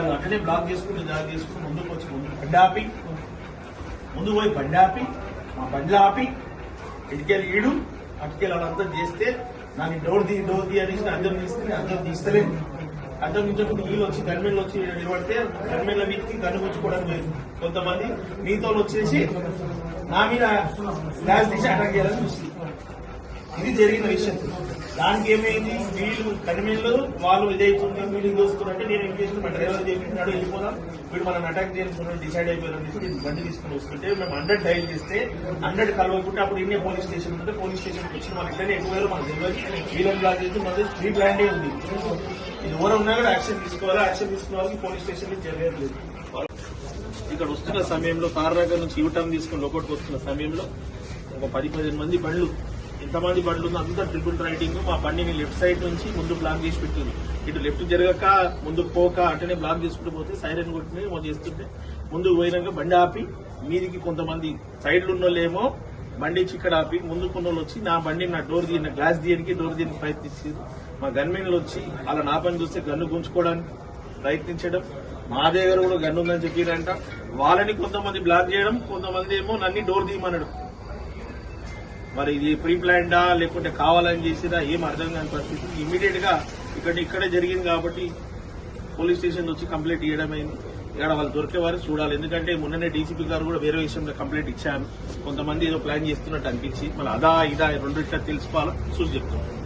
వాళ్ళు అట్లనే బ్లాక్ చేసుకుని ముందుకు వచ్చి ముందుకు పోయి బండి ఆపి మా బండ్లు ఆపి ఇటుకెళ్ళి ఈడు అటుకెళ్ళి వాళ్ళంతా చేస్తే నాకు డోర్ ది అనేసి అద్దం తీస్తే అద్దం తీస్తలేదు. అద్దం నుంచకుండా వీళ్ళు వచ్చి గన్మెన్లు వచ్చి నిలబడితే గన్మెన్ల మీదకి గన్ను గుంచుకోవడానికి లేదు. కొంతమంది మీతో వచ్చేసి నా మీద గ్యాస్ తీసి అటాక్ చేయాలని చూస్తుంది. ఇది జరిగిన విషయం. దానికి ఏమైంది, వీళ్ళు కనిమెన్లు వాళ్ళు ఇదైతుంది వీళ్ళు దోసుకున్నట్టే నేను ఏం చేసిన మా డ్రైవర్ చేపించినాడు వెళ్ళిపోదాం వీడు మనం అటాక్ చేసుకున్నాడు డిసైడ్ అయిపోయారనేసి నేను బండి తీసుకుని వస్తుంటే మేము 100 డైల్ చేస్తే 100 కలవకుంటే అప్పుడు ఇన్నే పోలీస్ స్టేషన్ ఉంటే పోలీస్ స్టేషన్కి వచ్చిన మన ఇట్లనే ఎక్కువ మనకు తెలియదు. వీళ్ళని బ్లాక్ చేసి మనది ప్రీ ప్లాన్డే ఉంది. ఇది ఎవరు ఉన్నా కూడా యాక్షన్ తీసుకోవాలి. యాక్షన్ తీసుకున్న వాళ్ళకి పోలీస్ స్టేషన్ నుంచి జరగలేదు. ఇక్కడ వస్తున్న సమయంలో తారనగర్ నుంచి యూటర్న్ తీసుకుని లోపలికి వస్తున్న సమయంలో ఒక 10-15 మంది బండ్లు, ఎంతమంది బండ్లు ఉందో అంతా ట్రిపుల్ రైడింగ్ మా బండిని లెఫ్ట్ సైడ్ నుంచి ముందు బ్లాక్ చేసి పెట్టింది. ఇటు లెఫ్ట్ జరగక ముందుకు పోక అటనే బ్లాక్ చేసుకుంటూ పోతే సైరన్ కొట్టి చేస్తుంటే ముందుకు పోయినాక బండి ఆపి మీదికి కొంతమంది సైడ్లు ఉన్న వాళ్ళేమో బండి ఇచ్చి ఇక్కడ ఆపి ముందుకు ఉన్న వచ్చి నా బండి నా డోర్ గ్లాస్ తీయడానికి ప్రయత్నించారు. మా గన్మెన్లు వచ్చి అలా నా పని చూస్తే గన్ను గుంజుకోవడానికి ప్రయత్నించడం, మా దగ్గర కూడా గన్ను ఉందని చెప్పారంట. వాళ్ళని కొంతమంది బ్లాక్ చేయడం, కొంతమంది ఏమో నన్ను డోర్ తీయమనడం. మరి ఇది ప్రీ ప్లాన్డా లేకుంటే కావాలని చేసిరా ఏం అర్థం కాని పరిస్థితి. ఇమీడియట్ గా ఇక్కడే జరిగింది కాబట్టి పోలీస్ స్టేషన్ వచ్చి కంప్లైంట్ ఇవ్వడమైంది. ఇక్కడ వాళ్ళు దొరికేవారు చూడాలి. ఎందుకంటే మొన్ననే డీసీపీ గారు కూడా వేరే విషయంలో కంప్లైంట్ ఇచ్చారు. కొంతమంది ఏదో ప్లాన్ చేస్తున్నట్టు అనిపించి మళ్ళీ అదా ఇదా రెండిట్లా తెలుసుకోవాలని చూసి చెప్తున్నారు.